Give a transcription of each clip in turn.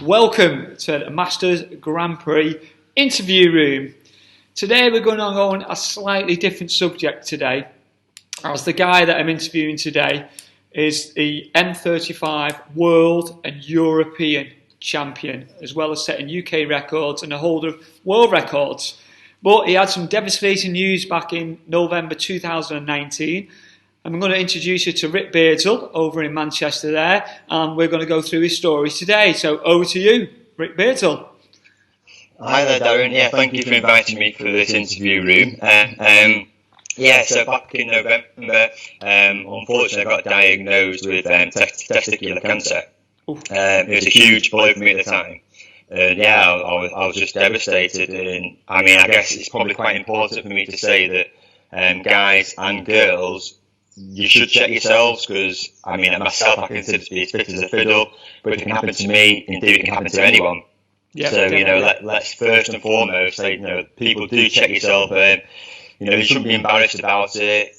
Welcome to the Masters Grand Prix interview room. Today we're going to go on a slightly different subject today, as the guy that I'm interviewing today is the M35 World and European Champion, as well as setting UK records and a holder of world records. But he had some devastating news back in November 2019. I'm going to introduce you to Rick Beardsell over in Manchester there, and we're going to go through his story today. So over to you, Rick Beardsell. Hi there, Darren. Yeah, thank you for inviting me for this interview room. So back in November, unfortunately I got diagnosed with testicular cancer. It was a huge blow for me at the time. And I was just devastated. And I mean, I guess it's probably quite important for me to say that guys and girls, you should check yourselves, because I mean, myself, I consider to be as fit as a fiddle, but if it can happen to me, indeed it can happen to anyone. Yeah, so definitely. Let's first and foremost say, people do check yourself. You shouldn't be embarrassed about it.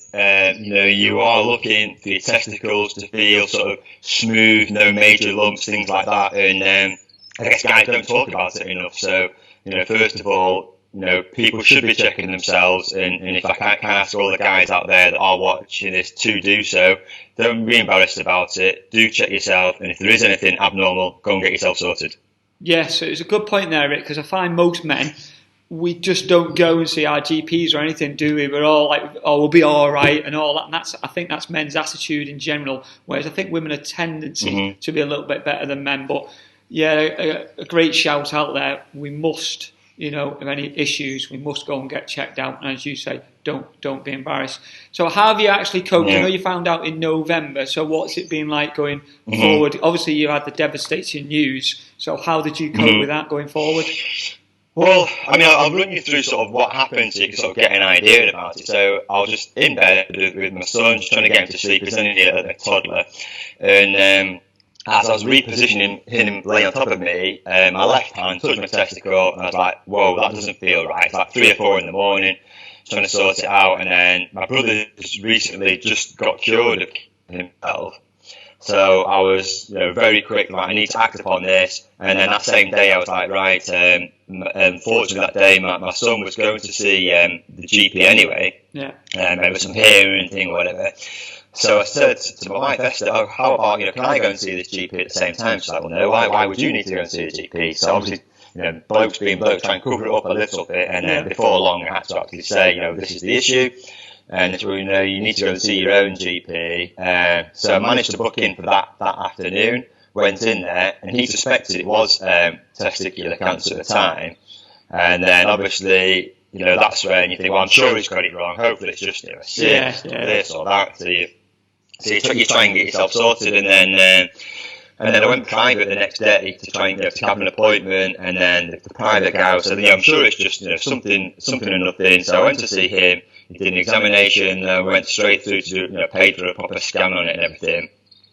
You are looking for your testicles to feel sort of smooth, no major lumps, things like that. And I guess guys don't talk about it enough. So first of all, people should be checking themselves, and if I can ask all the guys out there that are watching this to do so, don't be embarrassed about it. Do check yourself, and if there is anything abnormal, go and get yourself sorted. Yes, it's a good point there, Rick, because I find most men, we just don't go and see our GPs or anything, do we? We're all like, oh, we'll be all right and all that. And I think that's men's attitude in general, whereas I think women have a tendency to be a little bit better than men. But yeah, a great shout out there. We must, if any issues, we must go and get checked out. And as you say, don't be embarrassed. So how have you actually coped? I know you found out in November. So what's it been like going forward? Obviously, you had the devastating news. So how did you cope with that going forward? Well, I mean, I'll run you through sort of what happened so you can sort of get an idea about it. So I was just in bed with my son, just trying to get him to sleep. He's only a toddler. And as I was repositioning him laying on top of me, my left hand touched my testicle, and I was like, whoa, that doesn't feel right. It's like 3 or 4 in the morning, trying to sort it out. And then my brother recently just got cured of himself. So I was, very quick, like, I need to act upon this. And then that same day I was like, right, unfortunately that day my son was going to see the GP anyway. Yeah. There was some hearing thing or whatever. So I said to my wife, Esther, how about, can I go and see this GP at the same time? She's like, well, no, why would you need to go and see the GP? So obviously, blokes being blokes, try and cover it up a little bit. And then before long, I had to actually say, this is the issue. And so, you need to go and see your own GP. So I managed to book in for that afternoon, went in there, and he suspected it was testicular cancer at the time. And then obviously, that's when you think, well, I'm sure he's got it wrong. Hopefully it's just a cyst or this or that. So you try and get yourself sorted, and then I went private the next day to try and to have an appointment, and then the private guy said, I'm sure it's just something and nothing. So I went to see him. He did an examination. Went straight through to paid for a proper scan on it and everything.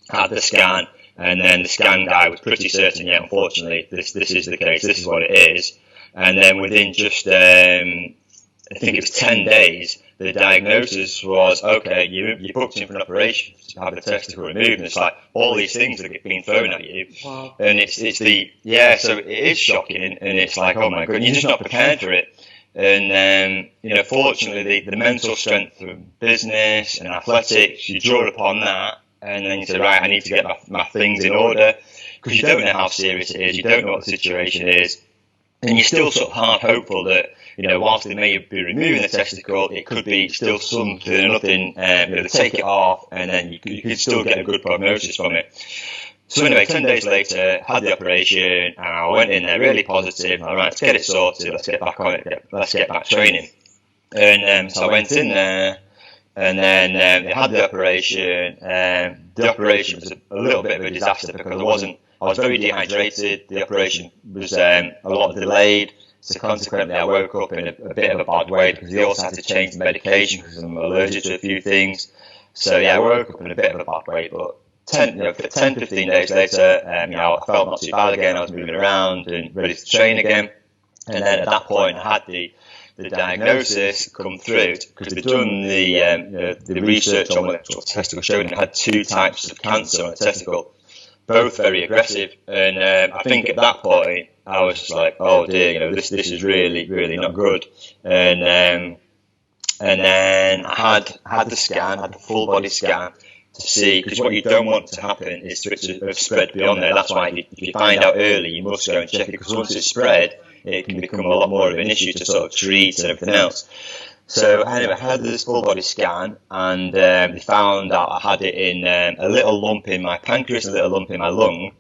Had the scan, and then the scan guy was pretty certain, unfortunately, this is the case. This is what it is. And then within just I think it was 10 days, the diagnosis was, okay, you booked in for an operation to have the testicle removed, and it's like all these things that are being thrown at you. Wow. And so it is shocking, and it's like, oh my God, you're just not prepared for it. And fortunately, the mental strength from business and athletics, you draw upon that, and then you say, right, I need to get my things in order, because you don't know how serious it is, you don't know what the situation is, and you're still sort of half hopeful that, whilst they may be removing the testicle, it could be still something or nothing, they take it off, and then you could still get a good prognosis from it. So anyway, 10 days later, had the operation, and I went in there really positive. All right, let's get it sorted, let's get back on it, let's get back training. And so I went in there, and then they had the operation. The operation was a little bit of a disaster because I was very dehydrated. The operation was a lot delayed. So consequently, I woke up in a bit of a bad way because they also had to change the medication because I'm allergic to a few things. So I woke up in a bit of a bad way, but 10, 15 days later, I felt not too bad again. I was moving around and ready to train again. And then at that point, I had the diagnosis come through because they'd done the research on what the testicle showed, and it had 2 types of cancer on the testicle. both very aggressive. And I think at that point I was just like, oh dear, this is really not good. And then I had the scan, had the full body scan to see, because what you don't want to happen is for it to have spread beyond there. That's why if you find out early, you must go and check it, because once it's spread, it can become a lot more of an issue to sort of treat and everything else. So anyway, I had this full body scan, and they found out I had it in a little lump in my pancreas, a little lump in my lung.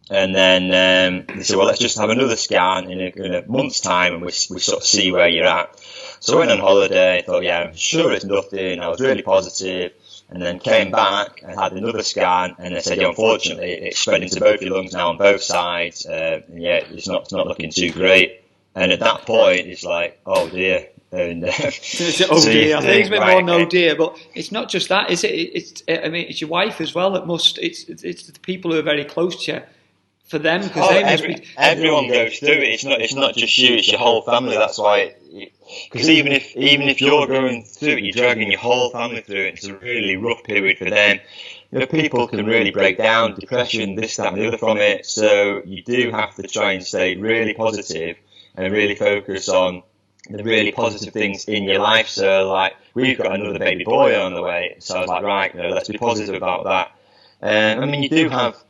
And then they said, well, let's just have another scan in a month's time, and we sort of see where you're at. So I went on holiday, thought, yeah, I'm sure it's nothing. I was really positive, and then came back and had another scan, and they said, yeah, unfortunately, it's spread into both your lungs now on both sides. Yeah, it's not looking too great. And at that point, it's like, oh dear. And, dear. I think it's a bit more no dear, but it's not just that, is it? It's your wife as well that must. It's the people who are very close to you. For them, because everyone goes through it. It's not just you; it's your whole family. That's why. Because even if you're going through it, you're dragging your whole family through it. It's a really rough period for them. People can really break down, depression, this, that, and the other from it. So you do have to try and stay really positive and really focus on the really positive things in your life. So, like, we've got another baby boy on the way. So I was like, right, let's be positive about that.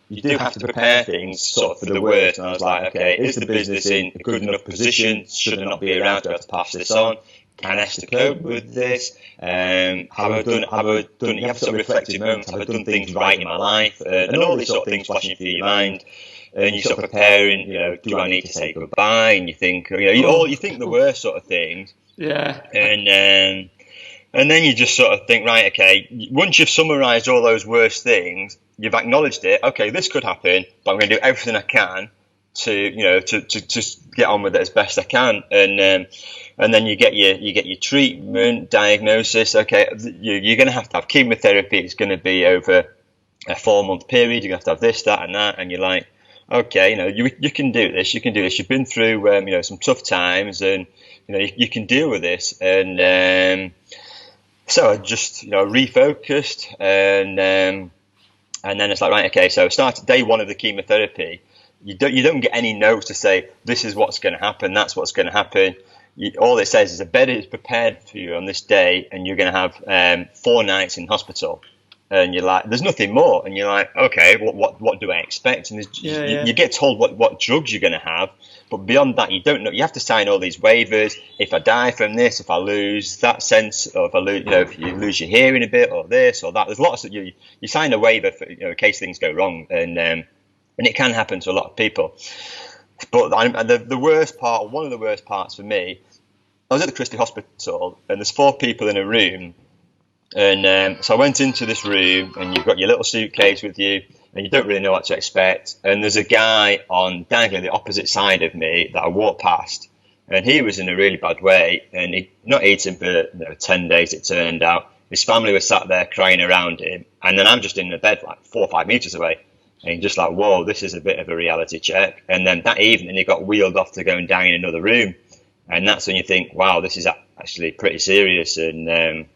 You do have to prepare things sort of for the worst. And I was like, okay, is the business in a good enough position? Should I not be around? Do I have to pass this on? Can Esther cope with this? Have I done? You have sort of reflective moments. Have I done things right in my life? And all these sort of things flashing through your mind. And you're sort of preparing. Do I need to say goodbye? And you think, you think the worst sort of things. Yeah. And then you just sort of think, right, okay, once you've summarised all those worst things, you've acknowledged it, okay, this could happen, but I'm going to do everything I can to just get on with it as best I can. And then you get your treatment, diagnosis, okay, you're going to have chemotherapy, it's going to be over a 4-month period, you're going to have this, that, and that, and you're like, okay, you can do this, you've been through, some tough times, and, you can deal with this. And, so I just, refocused, and then it's like, right, okay, so started day 1 of the chemotherapy. You don't get any notes to say, this is what's going to happen, that's what's going to happen. All it says is a bed is prepared for you on this day, and you're going to have 4 nights in hospital. And you're like, there's nothing more. And you're like, okay, what do I expect? And you get told what drugs you're going to have. But beyond that, you don't know. You have to sign all these waivers. If I die from this, if I lose that sense, or if I lose, if you lose your hearing a bit, or this or that, there's lots of you sign a waiver for, in case things go wrong, and it can happen to a lot of people. But the worst part, one of the worst parts for me, I was at the Christie Hospital, and there's 4 people in a room. And so I went into this room, and you've got your little suitcase with you, and you don't really know what to expect. And there's a guy diagonally the opposite side of me that I walked past, and he was in a really bad way, and he'd not eaten for 10 days, it turned out. His family was sat there crying around him, and then I'm just in the bed like 4 or 5 meters away, and you're just like, whoa, this is a bit of a reality check. And then that evening he got wheeled off to go and die in another room, and that's when you think, wow, this is actually pretty serious. And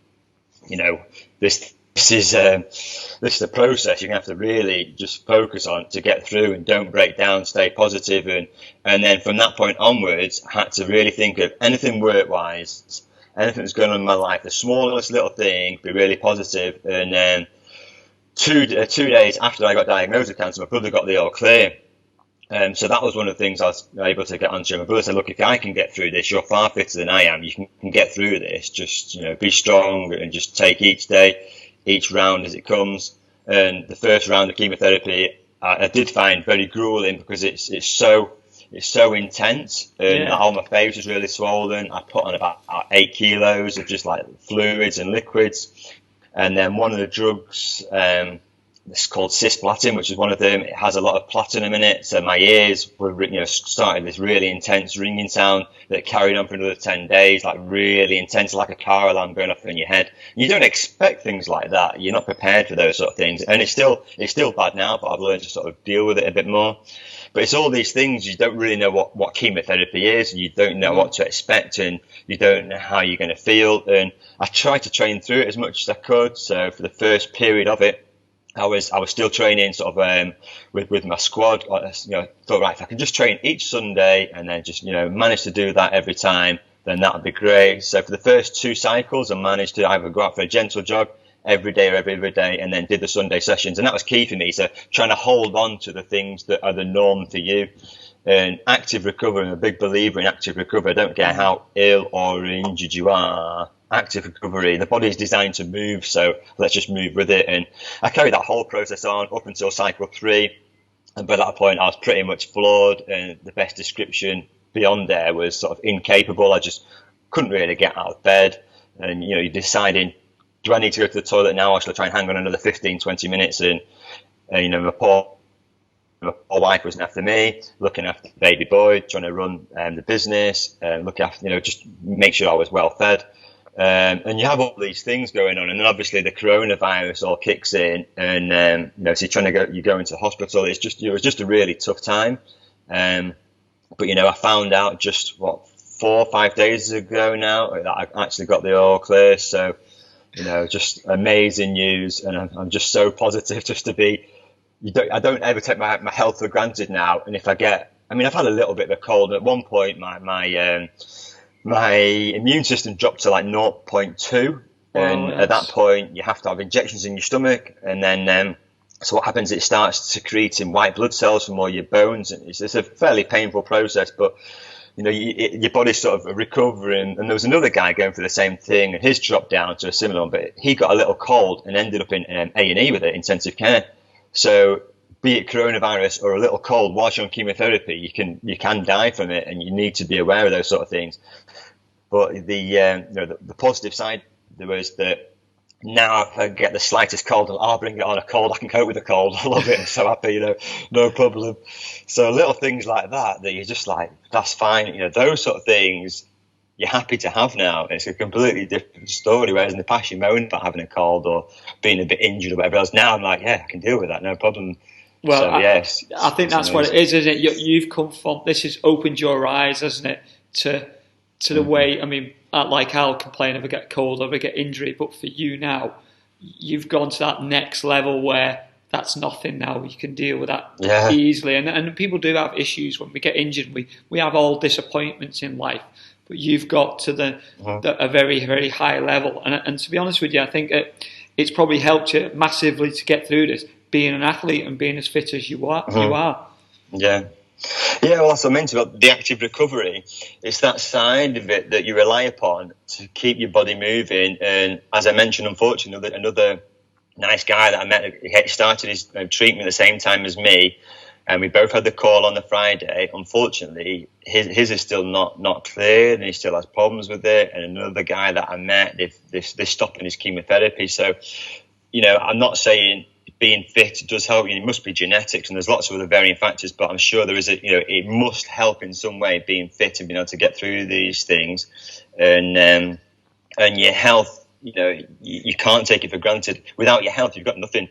this is a process you're going to have to really just focus on to get through, and don't break down, stay positive. And then from that point onwards, I had to really think of anything work-wise, anything that's going on in my life, the smallest little thing, be really positive. And then 2 days after I got diagnosed with cancer, my brother got the all clear. So that was one of the things I was able to get onto. My brother said, look, if I can get through this, you're far fitter than I am. You can get through this. Just, be strong and just take each day, each round as it comes. And the first round of chemotherapy, I did find very grueling, because it's so intense, and all my face was really swollen. I put on about 8 kilos of just like fluids and liquids. And then one of the drugs, it's called cisplatin, which is one of them. It has a lot of platinum in it, so my ears were, started this really intense ringing sound that carried on for another 10 days, like really intense, like a car alarm going off in your head. You don't expect things like that. You're not prepared for those sort of things, and it's still bad now, but I've learned to sort of deal with it a bit more. But it's all these things, you don't really know what chemotherapy is, and you don't know what to expect, and you don't know how you're going to feel. And I tried to train through it as much as I could. So for the first period of it, I was still training sort of with my squad. Thought, right, if I can just train each Sunday and then just manage to do that every time, then that would be great. So for the first 2 cycles, I managed to either go out for a gentle jog every day or every day, and then did the Sunday sessions, and that was key for me. So trying to hold on to the things that are the norm for you. And active recovery, I'm a big believer in active recovery. I don't care how ill or injured you are. Active recovery, the body is designed to move, so let's just move with it. And I carried that whole process on up until cycle 3, and by that point I was pretty much floored, and the best description beyond there was sort of incapable. I just couldn't really get out of bed, and you're deciding, do I need to go to the toilet now, or should I try and hang on another 15-20 minutes? And my poor wife was after me, looking after the baby boy, trying to run the business, look after, just make sure I was well fed. And you have all these things going on, and then obviously the coronavirus all kicks in, and so you go into hospital. It was just a really tough time. But I found out just 4 or 5 days ago now that I actually got the all clear. So just amazing news, and I'm just so positive just to be. I don't ever take my health for granted now, and if I've had a little bit of a cold. At one point, my immune system dropped to like 0.2, and at that point you have to have injections in your stomach, and then so what happens, it starts secreting white blood cells from all your bones, and it's a fairly painful process, but your body's sort of recovering. And there was another guy going through the same thing, and his dropped down to a similar one, but he got a little cold and ended up in A&E with it, intensive care. So be it coronavirus or a little cold, whilst you're on chemotherapy, you can die from it, and you need to be aware of those sort of things. But the positive side there was that now if I get the slightest cold, I'll bring it on a cold. I can cope with a cold. I love it. I'm so happy, no problem. So little things like that you're just like, that's fine. Those sort of things you're happy to have now. It's a completely different story. Whereas in the past you moaned about having a cold or being a bit injured or whatever else. Now I'm like, yeah, I can deal with that, no problem. Well, so, yes, I think that's what it is, isn't it? You've come from, this has opened your eyes, hasn't it, to the way, like I'll complain if I get cold or if I get injury, but for you now, you've gone to that next level where that's nothing now. You can deal with that easily. And people do have issues when we get injured. We have all disappointments in life, but you've got to a very, very high level. And to be honest with you, I think it's probably helped you massively to get through this, being an athlete and being as fit as you are. Yeah, well, as I mentioned about the active recovery, it's that side of it that you rely upon to keep your body moving. And as I mentioned, unfortunately, another nice guy that I met, he started his treatment at the same time as me, and we both had the call on the Friday. Unfortunately, his is still not cleared, and he still has problems with it. And another guy that I met, they're stopping his chemotherapy. So, I'm not saying being fit does help you. It must be genetics, and there's lots of other varying factors, but I'm sure there is it must help in some way, being fit and being able to get through these things. And your health, you can't take it for granted. Without your health, you've got nothing.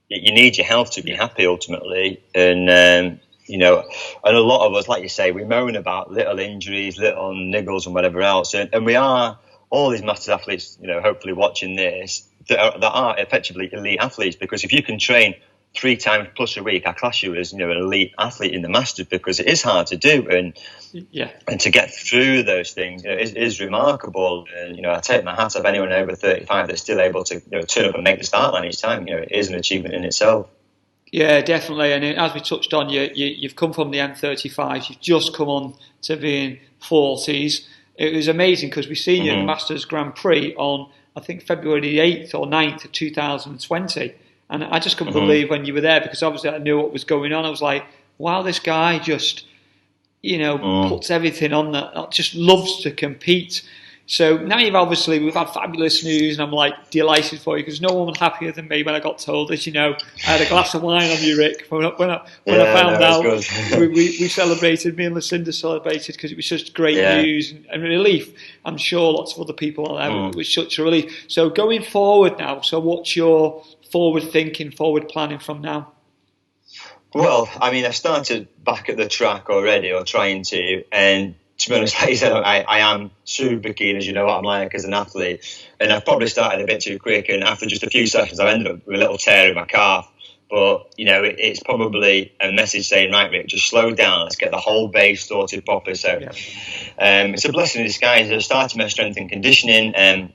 You need your health to be happy ultimately. And and a lot of us, like you say, we moan about little injuries, little niggles and whatever else, and we are all these masters athletes, hopefully watching this, that are effectively elite athletes, because if you can train 3 times plus a week, I class you as an elite athlete in the Masters, because it is hard to do, and to get through those things is remarkable. And I take my hat off anyone over 35 that's still able to turn up and make the start line each time. It is an achievement in itself. Yeah, definitely. And as we touched on, you've come from the M35s, you've just come on to being 40s. It was amazing because we see you in the Masters Grand Prix on, I think, February the 8th or 9th of 2020. And I just couldn't believe when you were there, because obviously I knew what was going on. I was like, wow, this guy just, puts everything on that, just loves to compete. So now we've had fabulous news, and I'm like delighted for you, because no one was happier than me when I got told this. I had a glass of wine on you, Rick, when I found out. We celebrated, me and Lucinda celebrated, because it was such great news and relief. I'm sure lots of other people out there, it was such a relief. So going forward now, so what's your forward thinking, forward planning from now? Well, I started back at the track already, or trying to, and to be honest, like you said, I am super keen, as you know what I'm like as an athlete, and I've probably started a bit too quick, and after just a few sessions I've ended up with a little tear in my calf. But, you know, it's probably a message saying, right, Rick, just slow down. Let's get the whole base sorted properly. So it's a blessing in disguise. I started my strength and conditioning.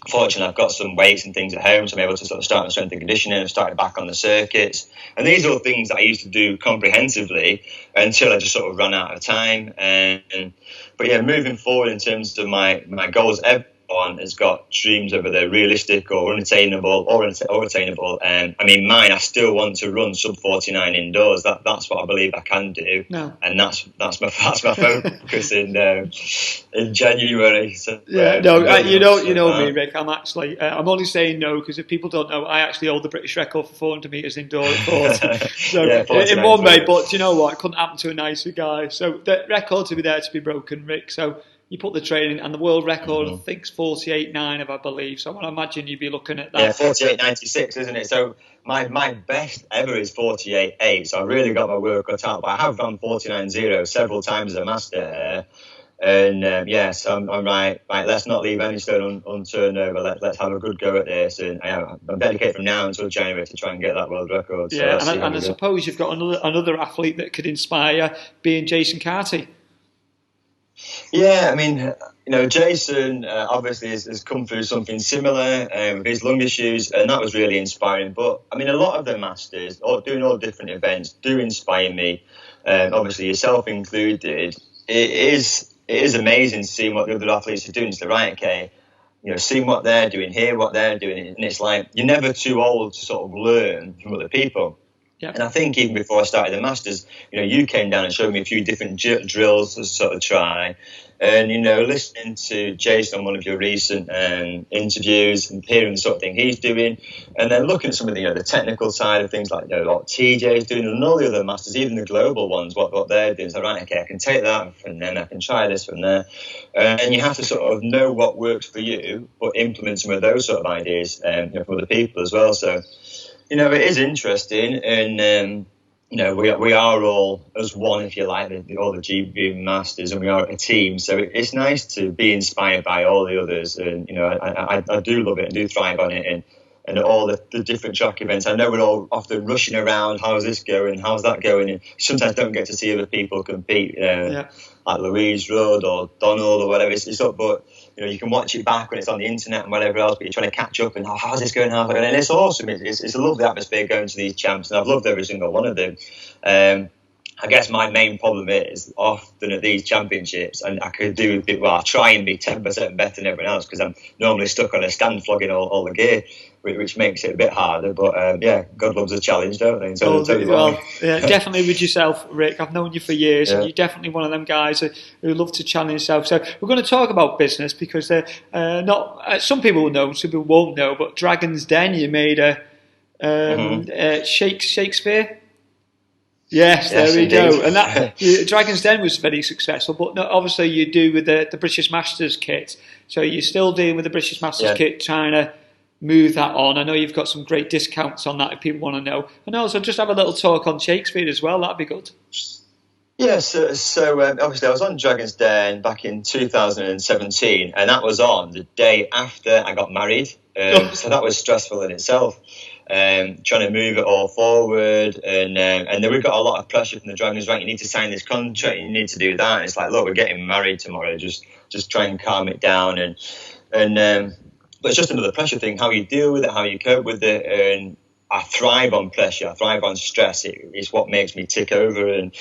Fortunately, I've got some weights and things at home, so I'm able to sort of start my strength and conditioning and started back on the circuits. And these are all things that I used to do comprehensively until I just sort of ran out of time. But yeah, moving forward in terms of my goals, everyone has got dreams, whether they're realistic or unattainable or attainable. I mean, mine, I still want to run sub 49 indoors. That's what I believe I can do, and that's my focus in January. So, you know me, Rick. I'm actually I'm only saying no because if people don't know, I actually hold the British record for 400 metres indoor at 40. So in one way, but you know what? It couldn't happen to a nicer guy. So the record's to be there to be broken, Rick. So you put the training, and the world record, I think, is 48.9, I believe. So I imagine you'd be looking at that. Yeah, 48.96, isn't it? So my best ever is 48.8. So I really got my work cut out. But I have run 49.0 several times as a master. And yes, I'm right. Let's not leave any stone unturned over. Let's have a good go at this. And I'm dedicated from now until January to try and get that world record. Yeah, so and I suppose you've got another athlete that could inspire, being Jason Carty. Yeah, I mean, you know, Jason obviously has come through something similar with his lung issues, and that was really inspiring. But I mean, a lot of the masters, doing all different events, do inspire me. Obviously, yourself included. It is amazing seeing what the other athletes are doing. It's right, okay, you know, seeing what they're doing, hear what they're doing, and it's like you're never too old to sort of learn from other people. Yeah. And I think even before I started the Masters, you know, you came down and showed me a few different drills to sort of try. And, you know, listening to Jason on one of your recent interviews and hearing the sort of thing he's doing, and then looking at some of the, you know, the technical side of things, like, you know, what TJ's doing and all the other Masters, even the global ones, what they're doing. So, right, okay, I can take that from them, I can try this from there. And you have to sort of know what works for you, but implement some of those sort of ideas you know, from other people as well. So, you know, it is interesting, and you know, we are all as one, if you like, all the GB Masters, and we are a team. So it's nice to be inspired by all the others, and you know, I do love it and do thrive on it, and all the different track events. I know we're all often rushing around. How's this going? How's that going? And sometimes don't get to see other people compete, like Louise Rudd or Donald or whatever. It's up, but you know, you can watch it back when it's on the internet and whatever else, but you're trying to catch up and how's this going, and it's awesome. It's a lovely atmosphere going to these champs, and I've loved every single one of them. I guess my main problem is often at these championships, and I could do a bit, well, I try and be 10% better than everyone else because I'm normally stuck on a stand flogging all the gear, which makes it a bit harder. But yeah, God loves a challenge, don't they? So definitely with yourself, Rick. I've known you for years, and you're definitely one of them guys who love to challenge yourself. So we're going to talk about business because not some people will know, some people won't know. But Dragon's Den, you made a ShakeSphere. Yes, there we go. And that Dragon's Den was very successful, but obviously you do with the British Masters kit. So you're still dealing with the British Masters kit, trying to move that on. I know you've got some great discounts on that if people want to know. And also just have a little talk on ShakeSphere as well. That'd be good. Yes, so obviously I was on Dragon's Den back in 2017, and that was on the day after I got married. So that was stressful in itself. Trying to move it all forward, and then we've got a lot of pressure from the Dragons. Right, you need to sign this contract, you need to do that. And it's like, look, we're getting married tomorrow. Just try and calm it down, and but it's just another pressure thing. How you deal with it, how you cope with it, and I thrive on pressure. I thrive on stress. It's what makes me tick over. And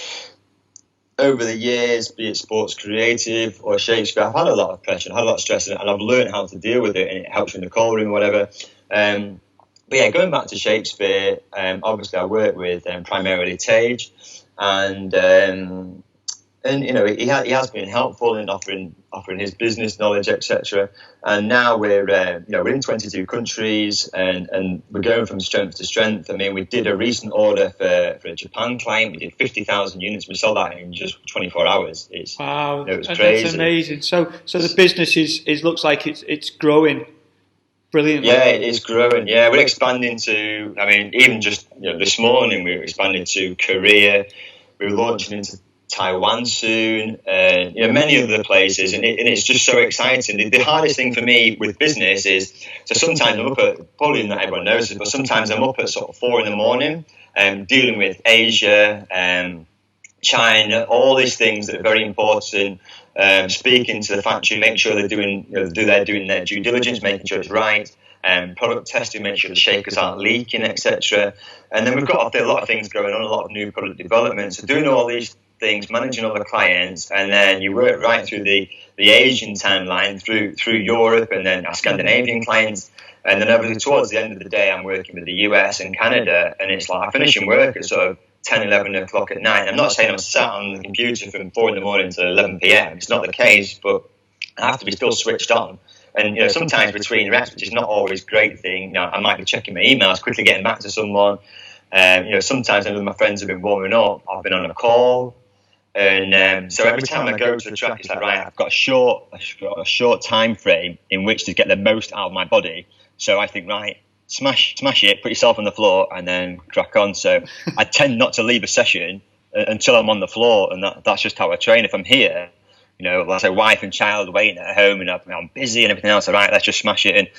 over the years, be it sports creative or ShakeSphere, I've had a lot of pressure, I've had a lot of stress, and I've learned how to deal with it, and it helps you in the call room, whatever. But yeah, going back to ShakeSphere, obviously I work with primarily Tage, and you know, he has been helpful in offering his business knowledge, etc. And now we're in 22 countries, and we're going from strength to strength. I mean, we did a recent order for a Japan client. We did 50,000 units. We sold that in just 24 hours. Wow, it was crazy. That's amazing. So the business is looks like it's growing. Brilliant. Yeah, it is growing. Yeah, we're expanding to, I mean, even just this morning we were expanding to Korea. We were launching into Taiwan soon, and many other places, and it's just so exciting. The hardest thing for me with business is, so sometimes I'm up at, probably not everyone knows this, but sometimes I'm up at sort of 4 a.m, dealing with Asia, China, all these things that are very important. Speaking to the factory, make sure they're doing their due diligence, making sure it's right. Product testing, make sure the shakers aren't leaking, etc. And then we've got a lot of things going on, a lot of new product development. So doing all these things, managing all the clients, and then you work right through the Asian timeline, through Europe, and then our Scandinavian clients. And then over towards the end of the day, I'm working with the US and Canada, and it's like I finish work at sort of 10, 11 o'clock at night. I'm not saying I'm sat on the computer from 4 a.m. to 11 p.m. It's not the case, but I have to be still switched on. And sometimes between reps, which is not always a great thing, I might be checking my emails, quickly getting back to someone. Sometimes my friends have been warming up, I've been on a call. And so every time I go to the track, it's like, right, I've got a short time frame in which to get the most out of my body. So I think, right, smash it, put yourself on the floor, and then crack on. So I tend not to leave a session until I'm on the floor, and that's just how I train. If I'm here, like I say, wife and child waiting at home, and I'm busy and everything else, all right, let's just smash it.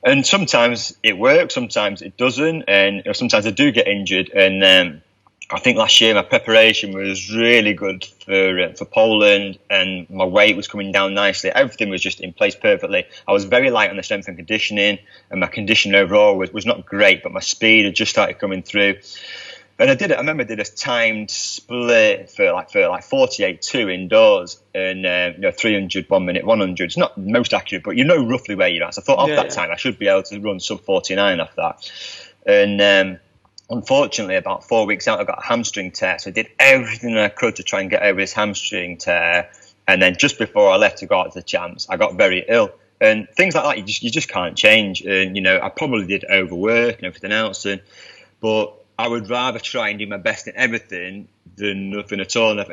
And sometimes it works, sometimes it doesn't, and sometimes I do get injured. And I think last year my preparation was really good for Poland, and my weight was coming down nicely. Everything was just in place perfectly. I was very light on the strength and conditioning, and my conditioning overall was not great, but my speed had just started coming through. And I remember I did a timed split for like 48.2 indoors, and 300 1 minute 100. It's not most accurate, but roughly where you're at. So I thought off that time I should be able to run sub 49 off that. And unfortunately, about 4 weeks out, I got a hamstring tear. So I did everything I could to try and get over this hamstring tear. And then just before I left to go out to the champs, I got very ill. And things like that, you just can't change. And I probably did overwork and everything else. But I would rather try and do my best in everything than nothing at all. And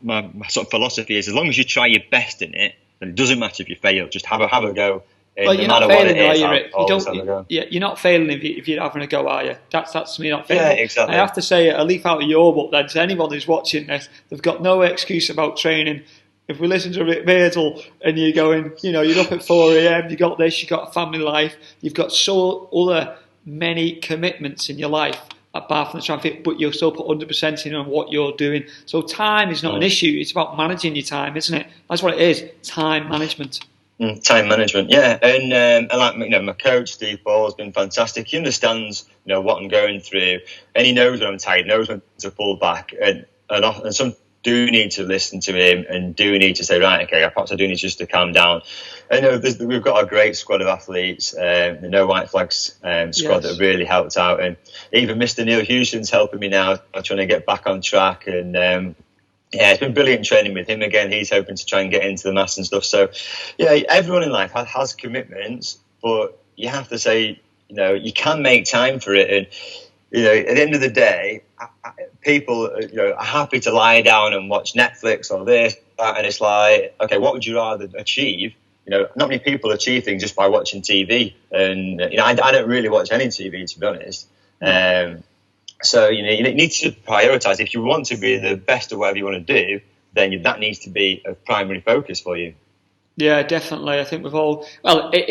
my sort of philosophy is, as long as you try your best in it, then it doesn't matter if you fail. Just have a go. Well, you're not failing, are you, Rick? You're not failing if you're having a go, are you? That's me not failing. Yeah, exactly. I have to say, a leaf out of your book then, to anyone who's watching this, they've got no excuse about training. If we listen to Rick Beardsell and you're going, you're up at 4 a.m, you got this, you got a family life, you've got many commitments in your life apart from the traffic, but you'll still put 100% in on what you're doing. So time is not an issue. It's about managing your time, isn't it? That's what it is. Time management. Time management, yeah. And like my coach Steve Paul has been fantastic. He understands what I'm going through, and he knows when I'm tired, knows when to pull back, and some do need to listen to him and do need to say, right, okay, perhaps I do need just to calm down. I know we've got a great squad of athletes, the No White Flags squad that have really helped out, and even Mr. Neil Houston's helping me now. I'm trying to get back on track, and it's been brilliant training with him again. He's hoping to try and get into the maths and stuff. So, everyone in life has commitments, but you have to say, you can make time for it. And, at the end of the day, people, are happy to lie down and watch Netflix or this, that, and it's like, okay, what would you rather achieve? Not many people achieve things just by watching TV. And, I don't really watch any TV, to be honest. So, you need to prioritise. If you want to be the best at whatever you want to do, then that needs to be a primary focus for you. Yeah, definitely. I think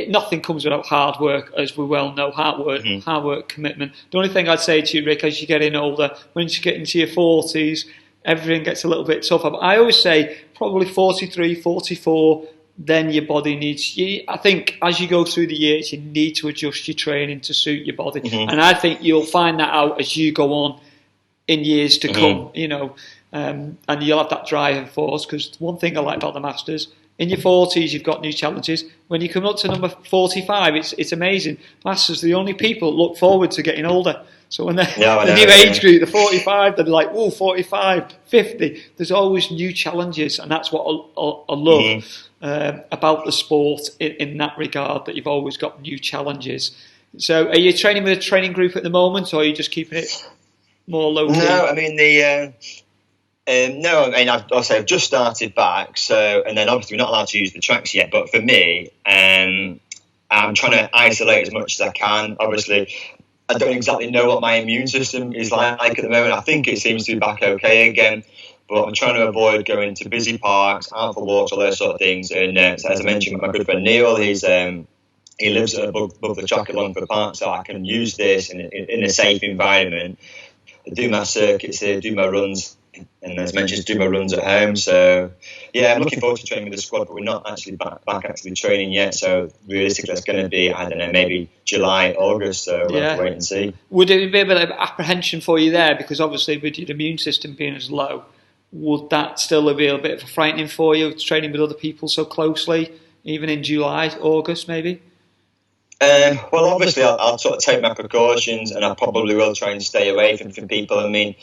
nothing comes without hard work, as we well know. Hard work, commitment. The only thing I'd say to you, Rick, as you get in older, once you get into your 40s, everything gets a little bit tougher. But I always say probably 43, 44, then your body needs I think as you go through the years, you need to adjust your training to suit your body. And I think you'll find that out as you go on in years to come, and you'll have that driving force. Because one thing I like about the Masters, in your 40s, you've got new challenges. When you come up to number 45, it's amazing. Masters are the only people that look forward to getting older. So when they're the new age group, the 45, they're like, 45, 50. There's always new challenges, and that's what I love about the sport in that regard, that you've always got new challenges. So are you training with a training group at the moment, or are you just keeping it more local? No, I mean, I've just started back, so, and then obviously we're not allowed to use the tracks yet, but for me, I'm trying to isolate as much as I can. Obviously, I don't exactly know what my immune system is like at the moment. I think it seems to be back okay again, but I'm trying to avoid going to busy parks, out for walks, all those sort of things. And as I mentioned, my good friend Neil, he lives above the Chocolate Longford Park, so I can use this in a safe environment, do my circuits here, do my runs, and as mentioned, do my runs at home. So yeah, I'm looking forward to training with the squad, but we're not actually back actually training yet. So realistically, it's going to be, I don't know, maybe July, August. So we'll have to wait and see. Would it be a bit of apprehension for you there, because obviously with your immune system being as low, would that still be a bit of frightening for you, training with other people so closely, even in July, August, maybe? Well, obviously, I'll sort of take my precautions, and I probably will try and stay away from people. I mean,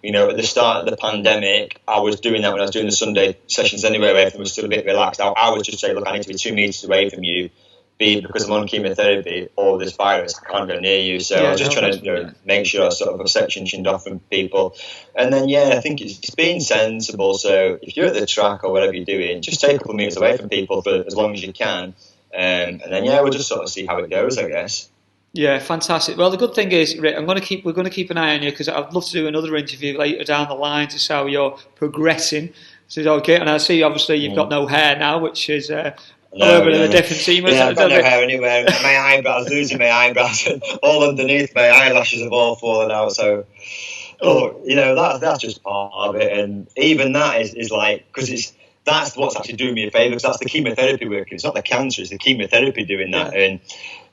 at the start of the pandemic, I was doing that when I was doing the Sunday sessions anyway, where everyone was still a bit relaxed. I would just say, look, I need to be 2 meters away from you, be it because I'm on chemotherapy or this virus, I can't go near you. So I was just trying to make sure I sort of sectioned off from people. And then, I think it's being sensible. So if you're at the track or whatever you're doing, just take a couple of meters away from people for as long as you can. And then we'll just sort of see how it goes, I guess. Yeah, fantastic. Well, the good thing is, Rick, we're going to keep an eye on you, because I'd love to do another interview later down the line to see how you're progressing. So okay, and I see obviously you've got no hair now, which is a little bit of a difference. So I've got no hair anywhere. My eyebrows, losing my eyebrows, all underneath my eyelashes have all fallen out. So, that's just part of it, and even that is like, because that's what's actually doing me a favour, because that's the chemotherapy working. It's not the cancer, it's the chemotherapy doing that. Yeah.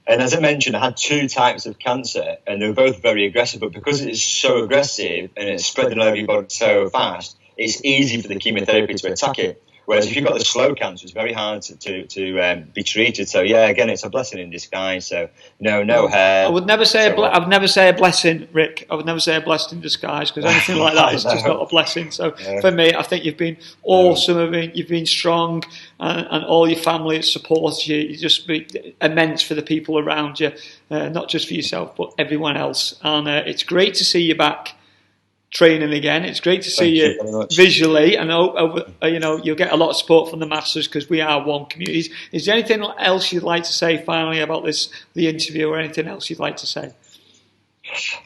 And as I mentioned, I had 2 types of cancer, and they were both very aggressive, but because it's so aggressive and it's spreading all over your body so fast, it's easy for the chemotherapy to attack it. Whereas if you've got the slow cancer, it's very hard to be treated. So again, it's a blessing in disguise. So no hair. I would never say a blessing, Rick. I would never say a blessing in disguise, because anything like that is just not a blessing. So for me, I think you've been awesome. You've been strong, and all your family supports you. You just be immense for the people around you, not just for yourself, but everyone else. And it's great to see you back training again. It's great to see you visually, and you'll get a lot of support from the Masters, because we are one community. Is there anything else you'd like to say finally about the interview, or anything else you'd like to say?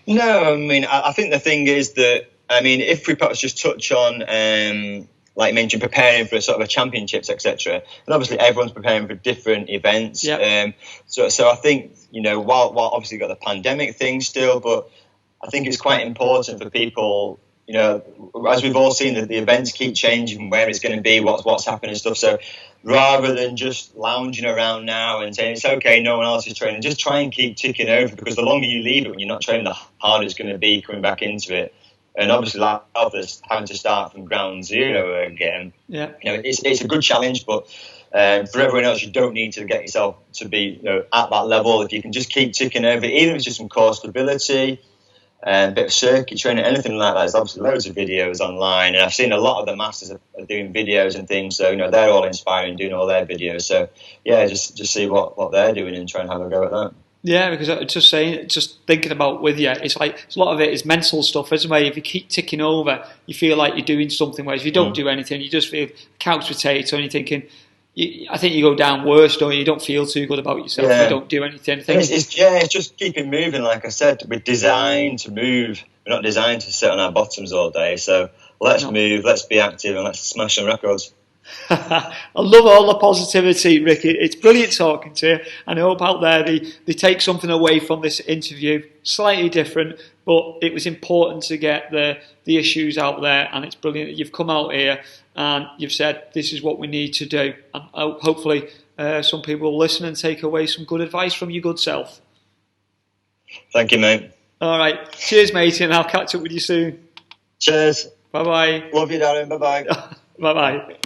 No, I mean, I think the thing is that, I mean, if we perhaps just touch on, like I mentioned, preparing for sort of a championships, etc. And obviously everyone's preparing for different events. Yep. So I think, while obviously you've got the pandemic thing still, but I think it's quite important for people, as we've all seen, that the events keep changing, where it's going to be, what's happening and stuff. So rather than just lounging around now and saying it's okay, no one else is training, just try and keep ticking over, because the longer you leave it when you're not training, the harder it's going to be coming back into it. And obviously, like others, having to start from ground zero again. Yeah, it's a good challenge, but for everyone else, you don't need to get yourself to be at that level. If you can just keep ticking over, even if it's just some core stability, a bit of circuit training, anything like that. There's obviously loads of videos online, and I've seen a lot of the Masters are doing videos and things, so they're all inspiring, doing all their videos. So just see what they're doing and try and have a go at that. Yeah, because just thinking about with you, it's like a lot of it is mental stuff, isn't it? If you keep ticking over, you feel like you're doing something, whereas if you don't do anything, you just feel couch potato, and you're thinking, I think you go down worse, don't you? You don't feel too good about yourself if you don't do anything. It's just keeping moving. Like I said, we're designed to move. We're not designed to sit on our bottoms all day. So let's move, let's be active, and let's smash some records. I love all the positivity, Ricky. It's brilliant talking to you, and I hope out there they take something away from this interview. Slightly different, but it was important to get the issues out there, and it's brilliant that you've come out here and you've said this is what we need to do, and hopefully some people will listen and take away some good advice from your good self. Thank you, mate. All right, cheers, mate, and I'll catch up with you soon. Cheers. Bye bye. Love you, darling. Bye bye. Bye bye.